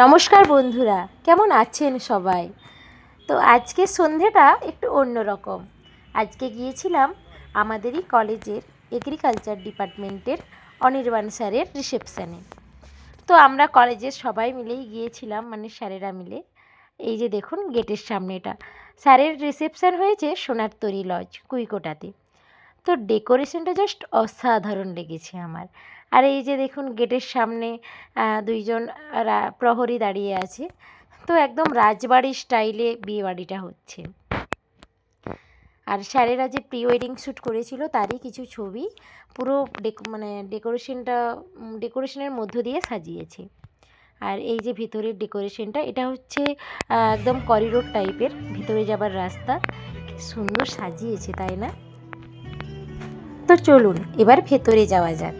নমস্কার বন্ধুরা, কেমন আছেন সবাই? তো আজকে সন্ধেটা একটু অন্যরকম। আজকে গিয়েছিলাম আমাদেরই কলেজের এগ্রিকালচার ডিপার্টমেন্টের অনির্বাণ স্যারের রিসেপশানে। তো আমরা কলেজের সবাই মিলেই গিয়েছিলাম, মানে স্যারেরা মিলে। এই যে দেখুন গেটের সামনে এটা স্যারের রিসেপশান হয়েছে সোনারতরী লজ, কুইকোটাতে। তো ডেকোরেশনটা জাস্ট অসাধারণ লেগেছে আমার। আর এই যে দেখুন গেটের সামনে দুইজন প্রহরী দাঁড়িয়ে আছে। তো একদম রাজবাড়ির স্টাইলে বিয়েবাড়িটা হচ্ছে। আর স্যারেরা যে প্রি ওয়েডিং শ্যুট করেছিল তারই কিছু ছবি পুরো ডেকোরেশনের মধ্য দিয়ে সাজিয়েছে। আর এই যে ভিতরের ডেকোরেশনটা, এটা হচ্ছে একদম করিডোর টাইপের, ভিতরে যাবার রাস্তা। কি সুন্দর সাজিয়েছে, তাই না? তো চলুন এবার ভেতরে যাওয়া যাক।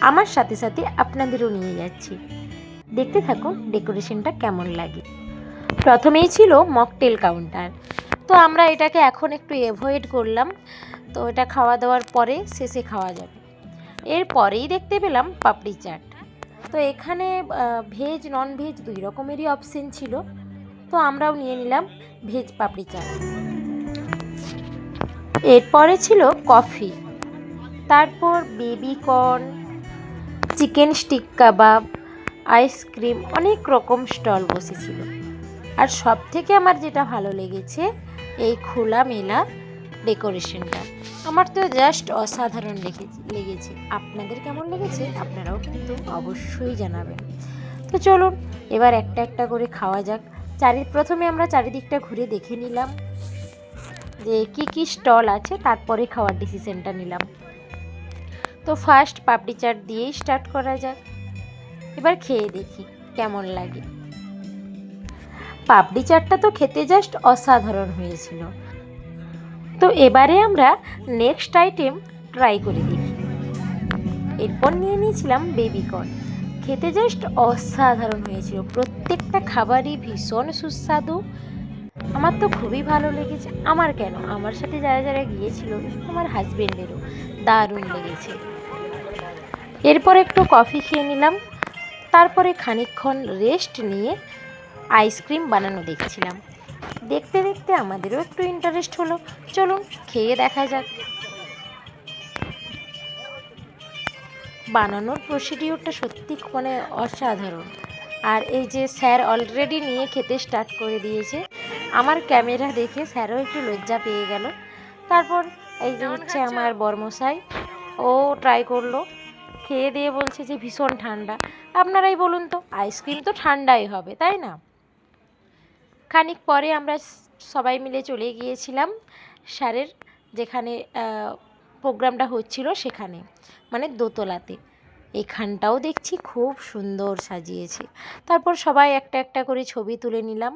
আমার সাথে সাথে আপনাদেরও নিয়ে যাচ্ছি, দেখতে থাকুন ডেকোরেশনটা কেমন লাগে। প্রথমেই ছিল মকটেল কাউন্টার। তো আমরা এটাকে এখন একটু অ্যাভয়েড করলাম, তো এটা খাওয়া দাওয়ার পরে শেষে খাওয়া যাবে। এরপরেই দেখতে পেলাম পাপড়ি চাট। তো এখানে ভেজ নন ভেজ দুই রকমেরই অপশন ছিল। তো আমরাও নিয়ে নিলাম ভেজ পাপড়ি চাট। এরপরে ছিল কফি, তারপর বেবি কর্ন, চিকেন স্টিক কাবাব, আইসক্রিম, অনেক রকম স্টল বসেছিল। আর সব থেকে আমার যেটা ভালো লেগেছে এই খোলামেলা ডেকোরেশনটা। আমার তো জাস্ট অসাধারণ লেগেছে। আপনাদের কেমন লেগেছে আপনারাও কিন্তু অবশ্যই জানাবেন। তো চলুন এবার একটা একটা করে খাওয়া যাক। প্রথমে আমরা চারিদিকটা ঘুরে দেখে নিলাম যে কি কি স্টল আছে, তারপরে খাওয়ার ডিসিশনটা নিলাম। তো ফার্স্ট পাপড়ি চাট দিয়েই স্টার্ট করা যাক। এবার খেয়ে দেখি কেমন লাগে। পাপড়ি চাটটা তো খেতে জাস্ট অসাধারণ হয়েছিল। তো এবারে আমরা নেক্সট আইটেম ট্রাই করে দেখি। এরপর নিয়ে নিয়েছিলাম বেবি কর্ন। খেতে জাস্ট অসাধারণ হয়েছিল, প্রত্যেকটা খাবারই ভীষণ সুস্বাদু। আমার তো খুবই ভালো লেগেছে। আমার কেন, আমার সাথে যারা যারা গিয়েছিল, আমার হাজবেন্ডেরও দারুণ লেগেছে। এরপর একটু কফি খেয়ে নিলাম। তারপরে খানিকক্ষণ রেস্ট নিয়ে আইসক্রিম বানানো দেখছিলাম। দেখতে দেখতে আমাদেরও একটু ইন্টারেস্ট হলো, চলুন খেয়ে দেখা যাক। বানানোর প্রসিডিওরটা সত্যি মানে অসাধারণ। আর এই যে স্যার অলরেডি নিয়ে খেতে স্টার্ট করে দিয়েছে। আমার ক্যামেরা দেখে স্যারও একটু লজ্জা পেয়ে গেল। তারপর এই যে হচ্ছে আমার বরমশাই, ও ট্রাই করলো, খেয়ে দিয়ে বলছে যে ভীষণ ঠান্ডা। আপনারাই বলুন তো, আইসক্রিম তো ঠান্ডাই হবে, তাই না? খানিক পরে আমরা সবাই মিলে চলে গিয়েছিলাম স্যারের যেখানে প্রোগ্রামটা হচ্ছিল সেখানে, মানে দোতলাতে। এখানটাও দেখছি খুব সুন্দর সাজিয়েছে। তারপর সবাই একটা একটা করে ছবি তুলে নিলাম।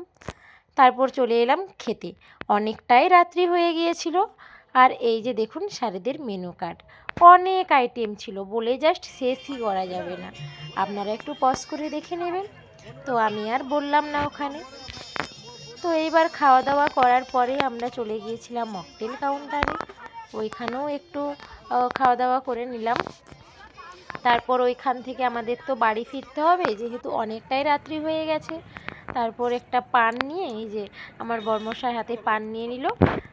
তারপর চলে এলাম খেতে। অনেকটাই রাত্রি হয়ে গিয়েছিল। আর এই যে দেখুন স্যারেদের মেনু কার্ড, অনেক আইটেম ছিল, বলে জাস্ট শেষই করা যাবে না। আপনারা একটু পজ করে দেখে নেবেন। তো আমি আর বললাম না ওখানে। তো এইবার খাওয়া দাওয়া করার পরে আমরা চলে গিয়েছিলাম মকটেল কাউন্টারে। ওইখানেও একটু খাওয়া দাওয়া করে নিলাম। তারপর ওইখান থেকে আমাদের তো বাড়ি ফিরতে হবে, যেহেতু অনেকটাই রাত্রি হয়ে গেছে। তারপর একটা পান নিয়ে, এই যে আমার বর্মশাই হাতে পান নিয়ে নিল,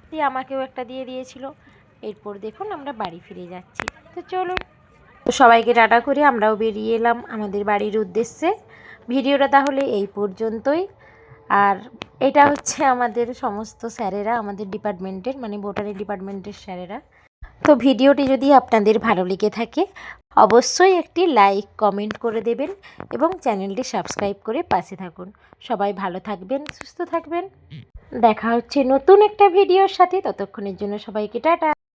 দিয়ে আমাকেও একটা দিয়ে দিয়েছিল। এরপর দেখুন আমরা বাড়ি ফিরে যাচ্ছি। তো চলুন, তো সবাইকে টাটা করে আমরাও বেরিয়ে এলাম আমাদের বাড়ির উদ্দেশ্যে। ভিডিওটা তাহলে এই পর্যন্তই। আর এটা হচ্ছে আমাদের সমস্ত স্যারেরা, আমাদের ডিপার্টমেন্টের, মানে বোটানি ডিপার্টমেন্টের স্যারেরা। তো ভিডিওটি যদি আপনাদের ভালো লেগে থাকে অবশ্যই একটি লাইক কমেন্ট করে দেবেন এবং চ্যানেলটি সাবস্ক্রাইব করে পাশে থাকুন। সবাই ভালো থাকবেন, সুস্থ থাকবেন। দেখা হচ্ছে নতুন একটা ভিডিওর সাথে। ততক্ষণের জন্য সবাইকে টাটা।